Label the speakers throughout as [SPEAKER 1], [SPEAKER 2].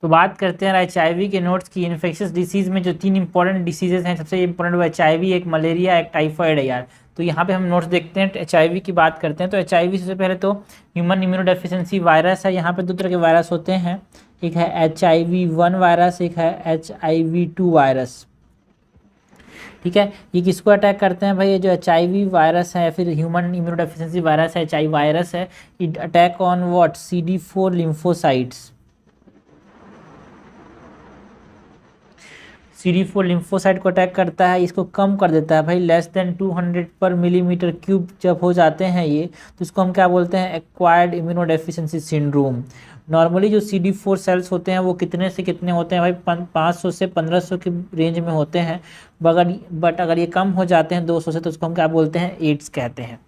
[SPEAKER 1] तो बात करते हैं HIV के नोट्स की। इन्फेक्शियस डिसीज में जो 3 इंपॉर्टेंट डिसीजेज हैं, सबसे इंपॉर्टेंट वो HIV, एक मलेरिया, एक टाइफाइड है यार। तो यहाँ पे हम नोट्स देखते हैं, HIV की बात करते हैं। तो HIV सबसे पहले तो ह्यूमन इम्यूनोडेफिशिएंसी वायरस है। यहाँ पे 2 तरह के वायरस होते हैं, एक है HIV-1 वायरस, एक है HIV-2 वायरस। ठीक है, ये किसको अटैक करते हैं भाई? ये जो HIV वायरस है या फिर ह्यूमन इम्यूनोडेफिशिएंसी वायरस है, HIV वायरस है, it attack on what? CD4 lymphocytes. CD4 lymphocyte को अटैक करता है, इसको कम कर देता है भाई। लेस देन 200 पर मिलीमीटर क्यूब जब हो जाते हैं ये, तो इसको हम क्या बोलते हैं? Acquired immunodeficiency syndrome. नॉर्मली जो CD4 सेल्स होते हैं वो कितने से कितने होते हैं भाई? 500 से 1500 के रेंज में होते हैं। बट अगर ये कम हो जाते हैं 200 से, तो उसको हम क्या बोलते हैं? एड्स कहते हैं।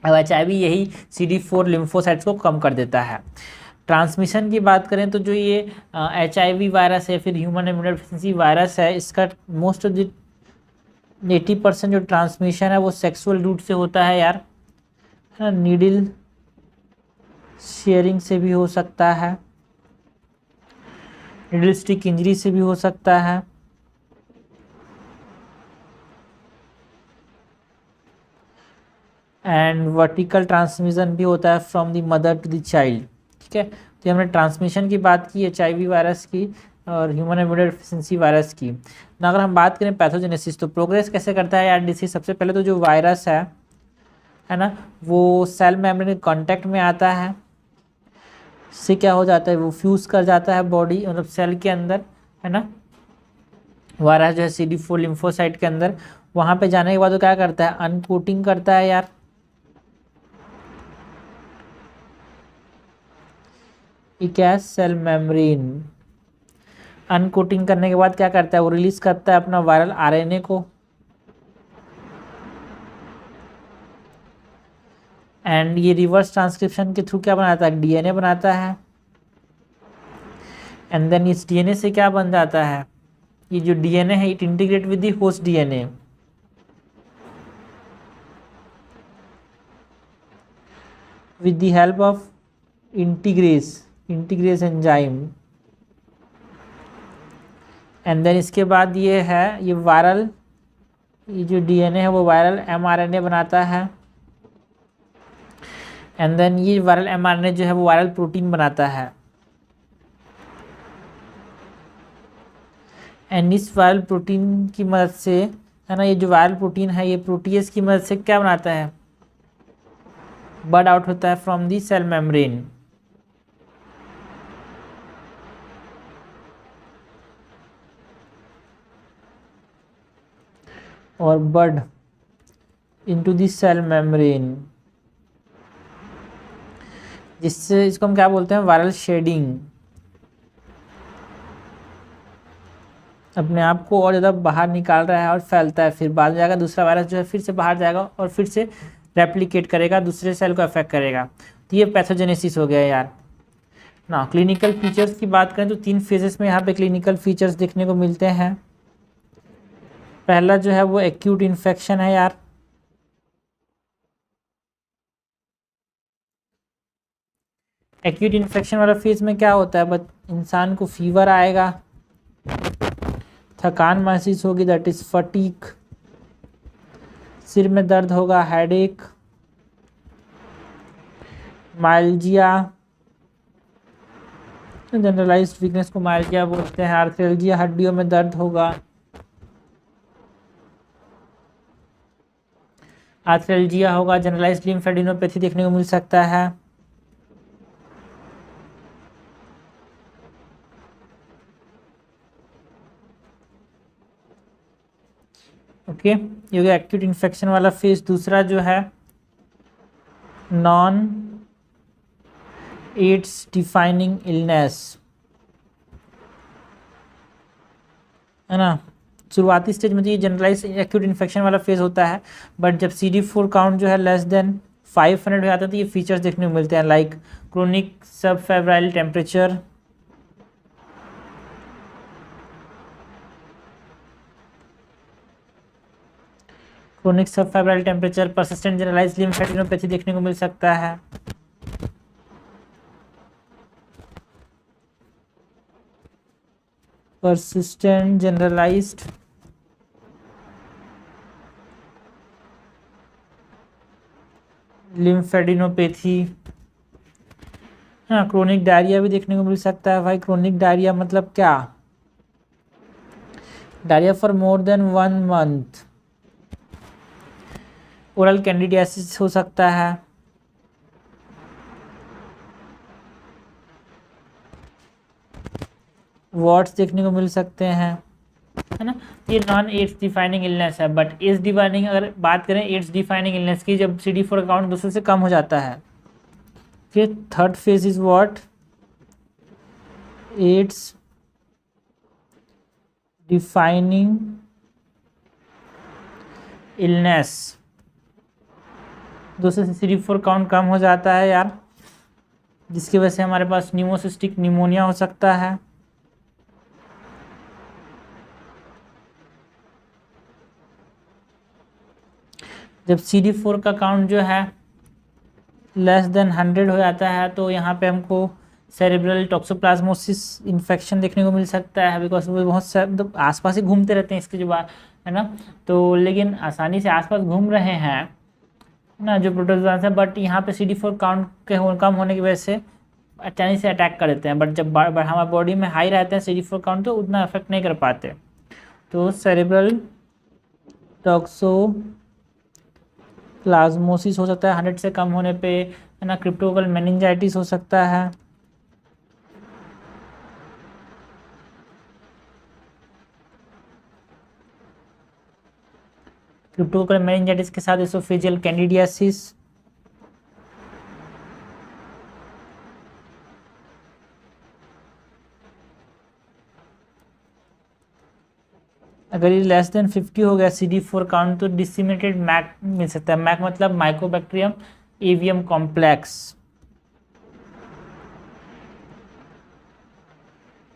[SPEAKER 1] अब HIV यही CD4 लिम्फोसाइट्स को कम कर देता है। ट्रांसमिशन की बात करें तो जो ये HIV वायरस है फिर ह्यूमन इम्यूनोडेफिशिएंसी वायरस है, इसका मोस्ट ऑफ द 80% जो ट्रांसमिशन है वो सेक्सुअल रूट से होता है यार, है ना। नीडल शेयरिंग से भी हो सकता है, नीडल स्टिक इंजरी से भी हो सकता है, एंड वर्टिकल ट्रांसमिशन भी होता है from the mother to the child. ठीक है, तो हमने ट्रांसमिशन की बात की HIV वायरस की और ह्यूमन इम्यूनोडेफिशिएंसी वायरस की ना। अगर हम बात करें पैथोजेनेसिस, तो प्रोग्रेस कैसे करता है यार डिसीज? सबसे पहले तो जो वायरस है ना, वो सेल मेम्ब्रेन के कांटेक्ट में आता है, इससे क्या हो जाता है? वो फ्यूज़ कर जाता है बॉडी मतलब सेल के अंदर, है ना। वायरस जो है CD4 लिम्फोसाइट के अंदर, वहाँ पे जाने के बाद वो क्या करता है? अनकोटिंग करता है यार। क्या है? Cell membrane. अनकोटिंग करने के बाद क्या करता है? वो रिलीज करता है अपना वायरल RNA को, एंड ये रिवर्स ट्रांसक्रिप्शन के थ्रू क्या बनाता है? DNA बनाता है। एंड देन इस DNA से क्या बन जाता है? ये जो DNA है it integrate with the host DNA with the help of integrase enzyme. And then इसके बाद ये है ये वायरल, ये जो DNA है वो वायरल mRNA बनाता है। एंड देन ये वायरल mRNA जो है वो वायरल प्रोटीन बनाता है। एंड इस वायरल प्रोटीन की मदद से, है ना, ये जो वायरल प्रोटीन है ये प्रोटीएज की मदद से क्या बनाता है? बर्ड आउट होता है फ्रॉम दी सेल मेम्ब्रेन। और bud into the cell membrane, जिससे इसको हम क्या बोलते हैं? Viral shedding. अपने आप को और ज़्यादा बाहर निकाल रहा है और फैलता है, फिर बाद में जाकर दूसरा वायरस जो है फिर से बाहर जाएगा और फिर से रेप्लिकेट करेगा, दूसरे सेल को अफेक्ट करेगा। तो ये पैथोजेनेसिस हो गया यार ना। क्लिनिकल फीचर्स की बात करें तो 3 फेजेस में यहाँ पे क्लिनिकल फीचर्स देखने को मिलते हैं। पहला जो है वो एक्यूट इन्फेक्शन है यार। एक्यूट इन्फेक्शन वाला फेज में क्या होता है? बट इंसान को फीवर आएगा, थकान महसूस होगी, दैट इज फटीग, सिर में दर्द होगा, हेडेक, माइल्जिया, जनरलाइज्ड वीकनेस को माइल्जिया बोलते हैं, आर्थ्रेल्जिया, हड्डियों में दर्द होगा, आर्थ्रेल्जिया होगा, जनरलाइज्ड लिम्फेडिनोपैथी देखने को मिल सकता है। ओके, ये हो गया एक्यूट इन्फेक्शन वाला फेज। दूसरा जो है नॉन एड्स डिफाइनिंग इलनेस, है ना। शुरुआती स्टेज में तो ये जनरलाइज एक्यूट इन्फेक्शन वाला फेज होता है, बट जब CD4 काउंट जो है लेस देन 500 हो जाता है तो ये फीचर्स देखने को मिलते हैं, like chronic subfebrile temperature, chronic subfebrile temperature, persistent generalised lymphadenopathy देखने को मिल सकता है। persistent generalized lymphadenopathy. हाँ, क्रोनिक डायरिया भी देखने को मिल सकता है भाई। क्रोनिक डायरिया मतलब क्या? Diarrhoea for more than 1 month. Oral candidiasis हो सकता है। वॉट्स देखने को मिल सकते हैं, है ना। ये नॉन एड्स डिफाइनिंग इलनेस है। बट एड्स डिफाइनिंग अगर बात करें, एड्स डिफाइनिंग इलनेस की, जब CD4 काउंट दूसरे से कम हो जाता है। फिर third phase is what? AIDS defining illness. दूसरे से CD4 काउंट कम हो जाता है यार, जिसकी वजह से हमारे पास न्यूमोसिस्टिक निमोनिया हो सकता है। जब CD4 का काउंट जो है लेस देन 100 हो जाता है, तो यहाँ पे हमको सेरेब्रल टॉक्सोप्लाज्मोसिस इन्फेक्शन देखने को मिल सकता है। बिकॉज वो बहुत से मतलब आसपास ही घूमते रहते हैं इसके जो बात, है ना। तो लेकिन आसानी से आसपास घूम रहे हैं ना जो प्रोटोजोआस है, बट यहाँ पे CD4 काउंट के कम होने की वजह से अचानक से अटैक कर देते हैं। बट जब हमारे बॉडी में हाई रहते हैं CD4 काउंट, तो उतना अफेक्ट नहीं कर पाते। तो सेरेब्रल टॉक्सोप्लाज्मोसिस हो सकता है 100 से कम होने पे, है ना। क्रिप्टोकोकल मेनिंजाइटिस हो सकता है। क्रिप्टोकोकल मेनिंजाइटिस के साथ एसोफेजियल कैंडिडियासिस। अगर ये लेस देन 50 हो गया CD4 काउंट, तो डिसिमिनेटेड मैक मिल सकता है। मैक मतलब Mycobacterium avium complex.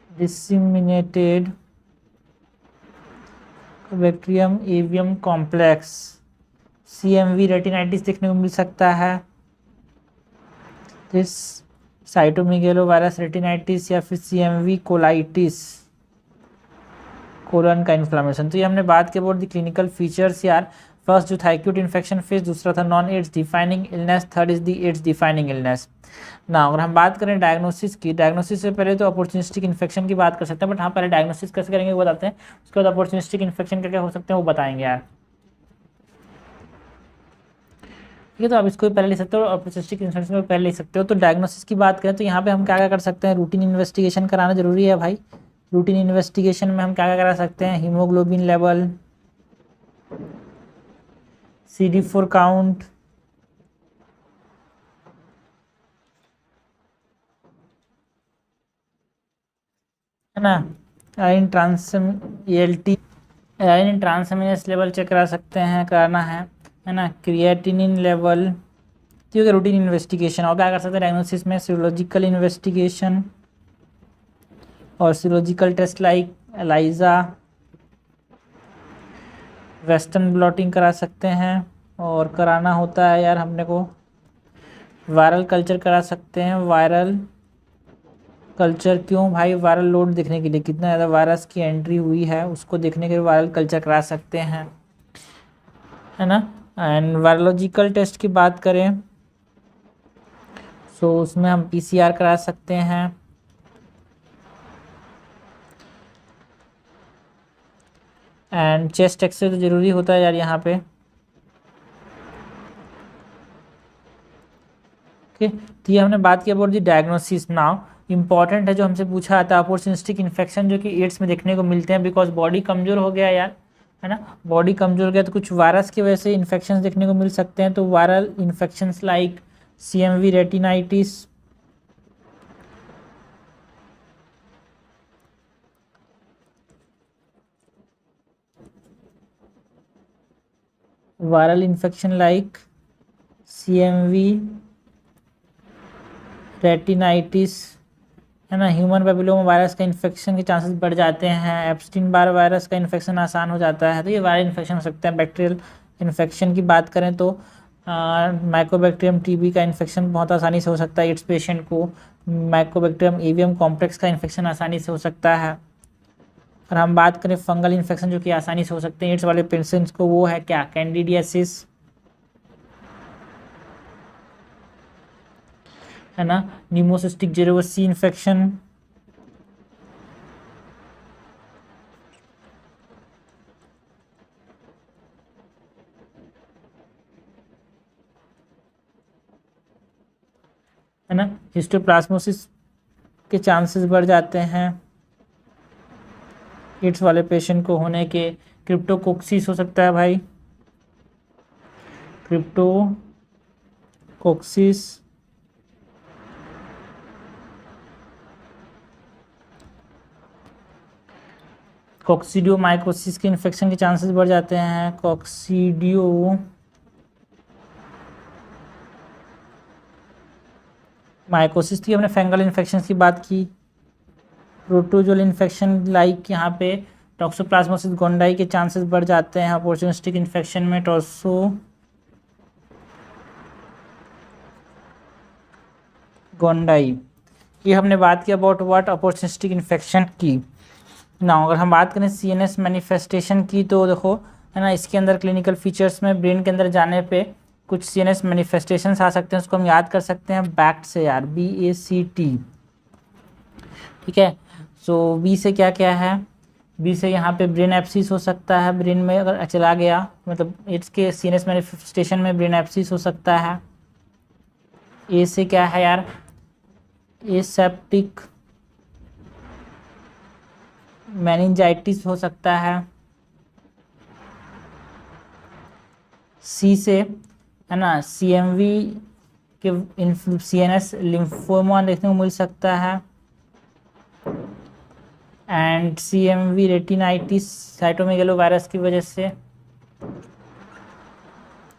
[SPEAKER 1] Disseminated bacterium avium complex. CMV retinitis देखने को मिल सकता है। दिस साइटोमेगालोवायरस रेटिनाइटिस या फिर CMV कोलाइटिस, कोलन का इन्फ्लामेशन। तो ये हमने बात की अबाउट द क्लिनिकल फीचर्स यार। फर्स्ट जो था एक्यूट इन्फेक्शन फेज, दूसरा था non AIDS defining illness, third is the AIDS defining illness. ना अगर हम बात करें डायग्नोसिस की, डायग्नोसिस से पहले तो अपॉर्चुनिस्टिक इन्फेक्शन की बात कर सकते हैं। बट हाँ, पहले डायग्नोसिस कैसे करेंगे वो बताते हैं, उसके बाद अपॉर्चुनिस्टिक इन्फेक्शन क्या क्या हो सकते हैं वो बताएंगे यार। ठीक है, तो आप इसको भी पहले ले सकते हो और अपॉर्चुनिस्टिक इन्फेक्शन को पहले ले सकते हो। तो डायग्नोसिस की बात करें तो यहाँ पे हम क्या क्या कर सकते हैं? रूटीन इन्वेस्टिगेशन कराना जरूरी है भाई। रूटीन इन्वेस्टिगेशन में हम क्या क्या करा सकते हैं? हीमोग्लोबिन लेवल, CD4 काउंट, है ना। आयरन ट्रांसमिनेस लेवल चेक करा सकते हैं, कराना है ना। Creatinine level. ठीक है, रूटीन इन्वेस्टिगेशन। और क्या कर सकते हैं डायग्नोसिस में? सीरोलॉजिकल इन्वेस्टिगेशन और serological test like ELISA, Western blotting करा सकते हैं। और कराना होता है यार हमने को वायरल कल्चर करा सकते हैं। वायरल कल्चर क्यों भाई? वायरल लोड देखने के लिए, कितना ज़्यादा वायरस की एंट्री हुई है उसको देखने के लिए वायरल कल्चर करा सकते हैं, है ना। एंड वायरोलॉजिकल टेस्ट की बात करें सो उसमें हम PCR करा सकते हैं। एंड चेस्ट एक्सरे तो ज़रूरी होता है यार यहाँ पे। ओके, तो ये हमने बात की about the diagnosis. Now important है जो हमसे पूछा आता है अपॉर्चुनिस्टिक इन्फेक्शन जो कि एड्स में देखने को मिलते हैं। बिकॉज बॉडी कमज़ोर हो गया यार, है ना। बॉडी कमज़ोर हो गया तो कुछ वायरस की वजह से इन्फेक्शन देखने को मिल सकते हैं। तो viral infections like CMV retinitis, viral infection like CMV retinitis, है ना। ह्यूमन पैपिलोमा वायरस का इन्फेक्शन के चांसेस बढ़ जाते हैं। एप्स्टीन बार वायरस का इन्फेक्शन आसान हो जाता है। तो ये वायरल इन्फेक्शन हो सकता है। बैक्टीरियल इन्फेक्शन की बात करें तो माइकोबैक्टीरियम TB का इन्फेक्शन बहुत आसानी से हो सकता है एड्स पेशेंट को। माइकोबैक्टीरियम एवियम कॉम्प्लेक्स का इन्फेक्शन आसानी से हो सकता है। और हम बात करें फंगल इन्फेक्शन जो कि आसानी से हो सकते हैं एड्स वाले पेशेंट्स को, वो है क्या, कैंडिडियासिस, है ना, न्यूमोसिस्टिक जेरोसी इन्फेक्शन, है ना, हिस्टोप्लाज्मोसिस के चांसेस बढ़ जाते हैं एड्स वाले पेशेंट को होने के। क्रिप्टोकोक्सिस हो सकता है भाई, क्रिप्टोकोक्सिस, कॉक्सीडियोमाइकोसिस के इन्फेक्शन के चांसेस बढ़ जाते हैं। माइकोसिस की हमने फंगल इन्फेक्शन की बात की। प्रोटोजोल इन्फेक्शन लाइक यहाँ पे टॉक्सोप्लाज्मोसिस गोंडाई के चांसेस बढ़ जाते हैं। अपॉर्चुनिस्टिक इन्फेक्शन में गोंडाई, ये हमने बात की अबाउट व्हाट, अपॉर्चुनिस्टिक इन्फेक्शन की ना। अगर हम बात करें सीएनएस मैनिफेस्टेशन की तो देखो, है ना, इसके अंदर क्लिनिकल फीचर्स में ब्रेन के अंदर जाने पे कुछ सीएनएस मैनिफेस्टेशंस आ सकते हैं, उसको हम याद कर सकते हैं बैक्ट से यार, BACT, ठीक है। सो बी से क्या क्या है, बी से यहाँ पे ब्रेन एब्सिस हो सकता है, ब्रेन में अगर चला गया, मतलब एड्स के सीएनएस मैनिफेस्टेशन में ब्रेन एब्सिस हो सकता है। ए से क्या है यार, एसेप्टिक मेनिंजाइटिस हो सकता है। सी से, है ना, CMV के CNS लिम्फोमा देखने को मिल सकता है। एंड CMV रेटिनाइटिस साइटोमेगेलोवायरस की वजह से,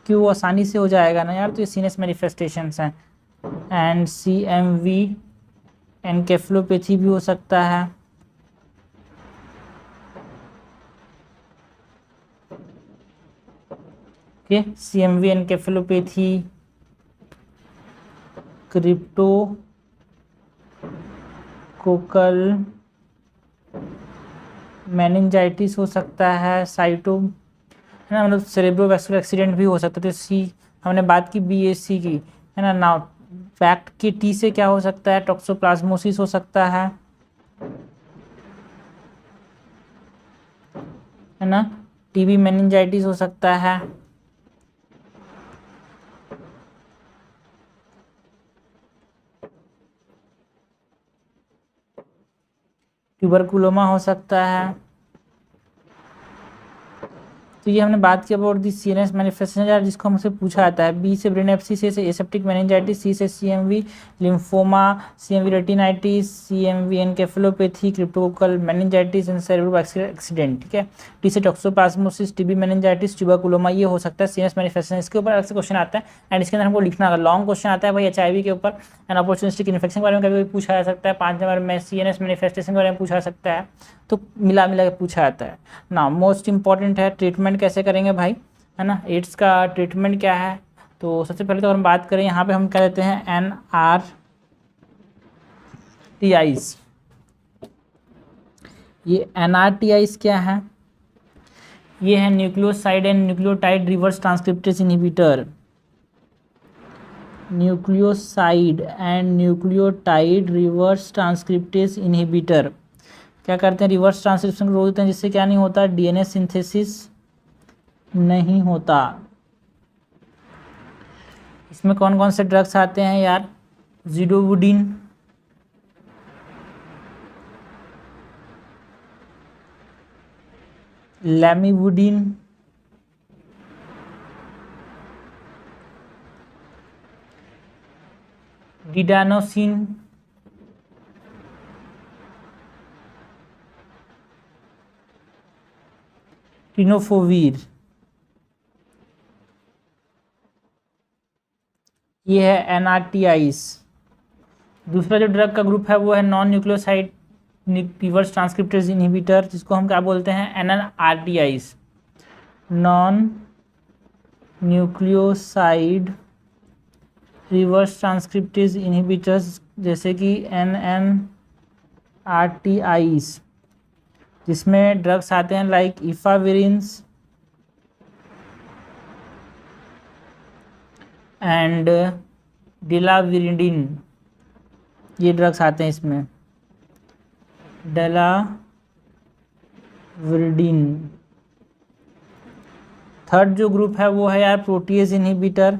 [SPEAKER 1] क्यों आसानी से हो जाएगा ना यार, तो ये सीएनएस मैनिफेस्टेशंस हैं। एंड CMV एनकेफेलोपैथी भी हो सकता है। Okay, CMV encephalopathy, cryptococcal meningitis हो सकता है, साइटो, है ना, मतलब सेरेब्रोवैस्कुलर एक्सीडेंट भी हो सकता है। तो सी हमने बात की BAC की, है ना। नाउ फैक्ट के टी से क्या हो सकता है, टॉक्सोप्लाज्मोसिस हो सकता है ना, TB मेनिंजाइटिस हो सकता है, ट्यूबरकुलोमा हो सकता है। तो ये हमने बात की अबाउट दी सीएनएस मैनिफेस्टेशन यार, जिसको हमसे पूछा जाता है। बी से ब्रेन एब्सिस, से एसेप्टिक मेनिंजाइटिस, सी से CMV lymphoma, CMV retinitis, CMV encephalopathy, cryptococcal meningitis and cerebrovascular accident, ठीक है। टी से टॉक्सोप्लाज्मोसिस, TB मेनिंजाइटिस, ट्यूबरकुलोमा, ये हो सकता है सीएनएस मैनिफेस्टेशन। इसके ऊपर अलग से क्वेश्चन आता है एंड इसके अंदर हमको लिखना, अगर लॉन्ग क्वेश्चन आता है भाई HIV के ऊपर एंड अपॉर्चुनिस्टिक इन्फेक्शन के बारे में कभी पूछा जा सकता है, 5 नंबर में सीएनएस मैनिफेस्टेशन के बारे में पूछा जा सकता है, तो मिला के पूछा जाता है ना। मोस्ट इंपॉर्टेंट है ट्रीटमेंट कैसे करेंगे भाई, है ना, एड्स का ट्रीटमेंट क्या है। तो सबसे पहले तो हम बात करें, यहाँ पे हम क्या लेते हैं, NRTIs। ये NRTIs क्या है, ये है nucleoside and nucleotide reverse transcriptase inhibitor. Nucleoside and nucleotide reverse transcriptase inhibitor क्या करते हैं, रिवर्स ट्रांसक्रिप्शन को रोक देते हैं, जिससे क्या नहीं होता, DNA सिंथेसिस नहीं होता। इसमें कौन कौन से ड्रग्स आते हैं यार, ज़िडोवुडिन, लैमिवुडिन, डिडानोसिन, टिनोफोवीर, ये है NRTIs। दूसरा जो ड्रग का ग्रुप है वो है non nucleoside reverse transcriptase inhibitor, जिसको हम क्या बोलते हैं, NNRTIs, non nucleoside reverse transcriptase inhibitors, जैसे कि NNRTIs, जिसमें ड्रग्स आते हैं लाइक इफाविरिन्स एंड डिलाविरिडिन, ये ड्रग्स आते हैं इसमें। डेलाविरिडिन। थर्ड जो ग्रुप है वो है यार प्रोटीएज इनहिबिटर।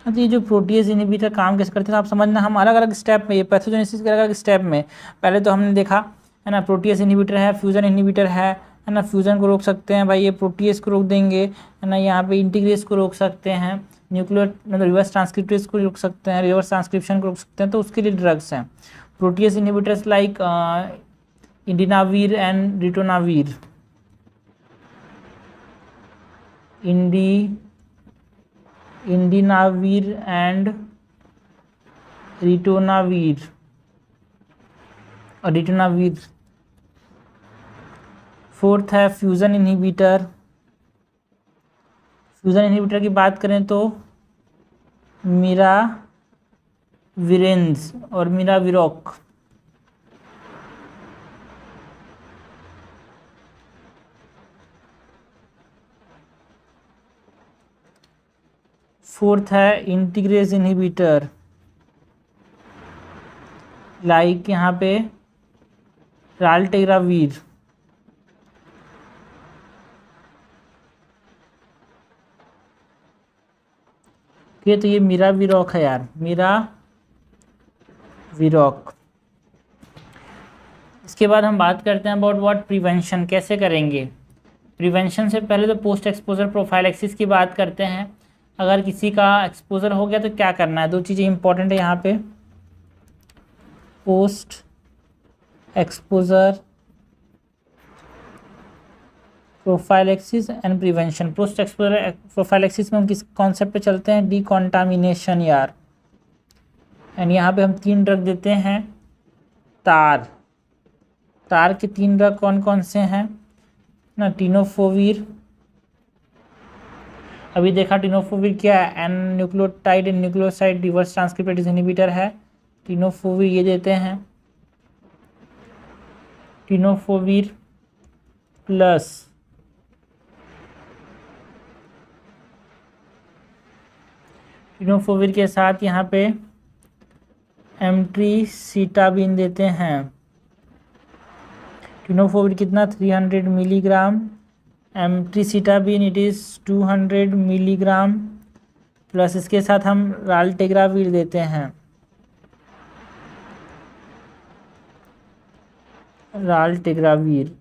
[SPEAKER 1] तो ये जो प्रोटीएज इनहिबिटर काम कैसे करते हैं आप समझना, हम अलग अलग स्टेप में, ये पैथोजेनेसिस के अलग अलग स्टेप में, पहले तो हमने देखा है ना प्रोटीएज इनहिबिटर है, फ्यूजन इनहिबिटर है ना, फ्यूजन को रोक सकते हैं भाई, ये प्रोटीएज को रोक देंगे है ना, यहाँ पे इंटीग्रेज को रोक सकते हैं, न्यूक्लियर मतलब रिवर्स ट्रांसक्रिप्टेज को रोक सकते हैं, रिवर्स ट्रांसक्रिप्शन को रोक सकते हैं, तो उसके लिए ड्रग्स हैं protease inhibitors like indinavir and ritonavir. Indinavir and ritonavir और रिटोनावीर। फोर्थ है फ्यूजन इनहिबिटर। फ्यूजन इनहिबिटर की बात करें तो मिराविरेंस और मिराविरोक। फोर्थ है इंटीग्रेज इनहिबिटर लाइक यहाँ पे राल्टेग्रावीर। ये तो ये मिराविरोक है यार, मिराविरोक। इसके बाद हम बात करते हैं अबाउट व्हाट प्रिवेंशन, कैसे करेंगे प्रिवेंशन। से पहले तो पोस्ट एक्सपोजर प्रोफाइलैक्सिस की बात करते हैं। अगर किसी का एक्सपोजर हो गया तो क्या करना है, दो चीज़ें इंपॉर्टेंट है यहाँ पे, post exposure prophylaxis and prevention. Post exposure prophylaxis में हम किस कॉन्सेप्ट पे चलते हैं, डिकॉन्टामिनेशन यार। एंड यहाँ पे हम 3 ड्रग देते हैं। तार के 3 ड्रग कौन कौन से हैं ना, टिनोफोवीर, अभी देखा टिनोफोवीर क्या है, an nucleotide and nucleoside reverse transcriptase inhibitor है, टिनोफोवीर ये देते हैं। टिनोफोवीर प्लस टिनोफोवीर के साथ यहाँ पे एम्ट्रीसिटाबिन देते हैं। टिनोफोवीर कितना 300 milligram, emtricitabine it is 200 milligram, plus इसके साथ हम राल्टेग्रावीर देते हैं। राल्टेग्रावीर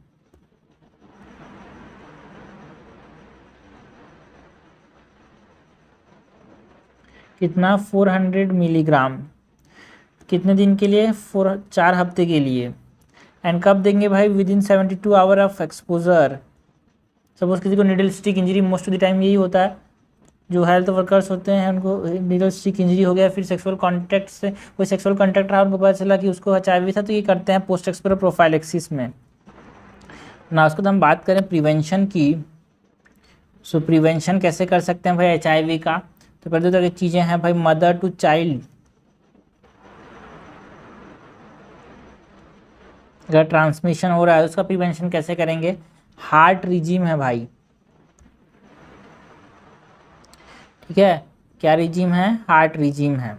[SPEAKER 1] कितना 400 मिलीग्राम, कितने दिन के लिए, 4 हफ्ते के लिए। एंड कब देंगे भाई, with in 72 hour of exposure. Suppose किसी को needle stick injury, most of the time यही होता है, जो हेल्थ वर्कर्स होते हैं उनको निडल स्टिक इंजरी हो गया, फिर सेक्सुअल कॉन्टैक्ट से कोई सेक्सुअल कॉन्टैक्ट रहा, उनको पता चला कि उसको HIV था, तो ये करते हैं पोस्ट एक्सपोजर प्रोफाइलैक्सिस में ना। उसको तो हम बात करें प्रिवेंशन की, सो प्रिवेंशन कैसे कर सकते हैं भाई HIV का, तो पहले तो चीज़ें हैं भाई, मदर टू चाइल्ड, अगर ट्रांसमिशन हो रहा है उसका प्रिवेंशन कैसे करेंगे, हार्ट रिजीम है भाई, ठीक है, क्या रिजीम है, हार्ट रिजीम है।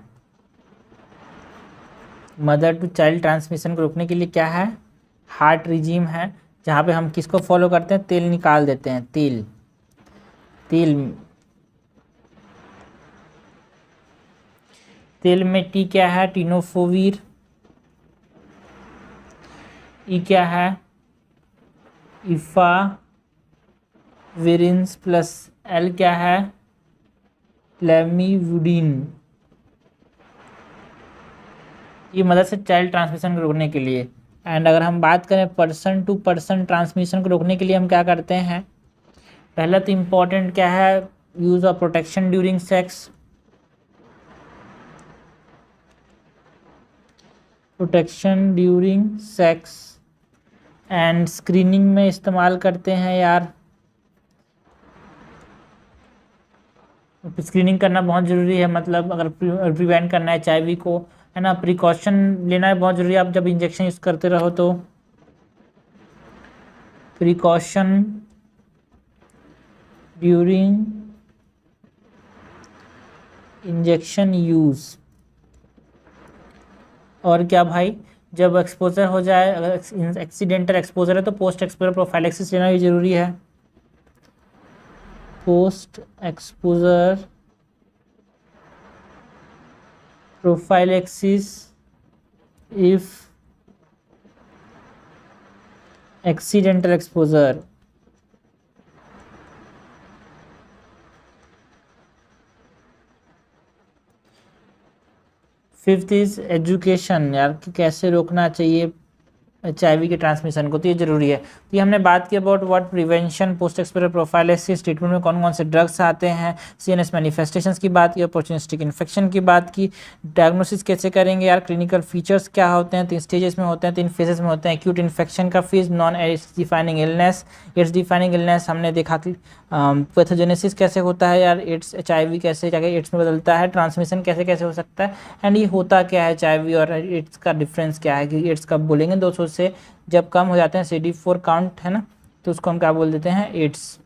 [SPEAKER 1] मदर टू चाइल्ड ट्रांसमिशन को रोकने के लिए क्या है, हार्ट रिजीम है, जहाँ पे हम किसको फॉलो करते हैं, तेल निकाल देते हैं, तेल में टी क्या है, टिनोफोवीर, ई क्या है, इफाविरिन्स, प्लस एल क्या है, लेमिवुडीन। ये मदर से चाइल्ड ट्रांसमिशन को रोकने के लिए। एंड अगर हम बात करें पर्सन टू पर्सन ट्रांसमिशन को रोकने के लिए हम क्या करते हैं, पहला तो इम्पॉर्टेंट क्या है, use of protection during sex, protection during sex and screening में इस्तेमाल करते हैं यार, स्क्रीनिंग करना बहुत ज़रूरी है, मतलब अगर प्रिवेंट करना है HIV को, है ना, प्रिकॉशन लेना है बहुत ज़रूरी है, आप जब इंजेक्शन यूज़ करते रहो तो। Precaution during injection use. और क्या भाई, जब एक्सपोजर हो जाए, अगर एक्सीडेंटल एक्सपोजर है तो पोस्ट एक्सपोजर प्रोफाइलेक्सिस लेना भी जरूरी है। Post exposure prophylaxis if accidental exposure. Fifth is education, यार कि कैसे रोकना चाहिए HIV के ट्रांसमिशन को, तो ये जरूरी है। तो ये हमने बात की about what prevention, post exposure prophylaxis, treatment में कौन कौन से ड्रग्स आते हैं, CNS मैनिफेस्टेशंस की बात की, अपॉर्चुनिस्टिक इन्फेक्शन की बात की, डायग्नोसिस कैसे करेंगे यार, क्लिनिकल फीचर्स क्या होते हैं, 3 स्टेजेस में होते हैं, 3 फेजेस में होते हैं। एक्यूट इन्फेक्शन का phase, non AIDS defining illness, AIDS defining illness हमने देखा कि पैथोजेनेसिस कैसे होता है यार, एड्स HIV कैसे जाके एड्स में बदलता है, ट्रांसमिशन कैसे कैसे हो सकता है, एंड ये होता क्या है HIV और एड्स का डिफरेंस क्या है, कि एड्स कब बोलेंगे 200 से जब कम हो जाते हैं CD4 काउंट, है ना, तो उसको हम क्या बोल देते हैं, एड्स।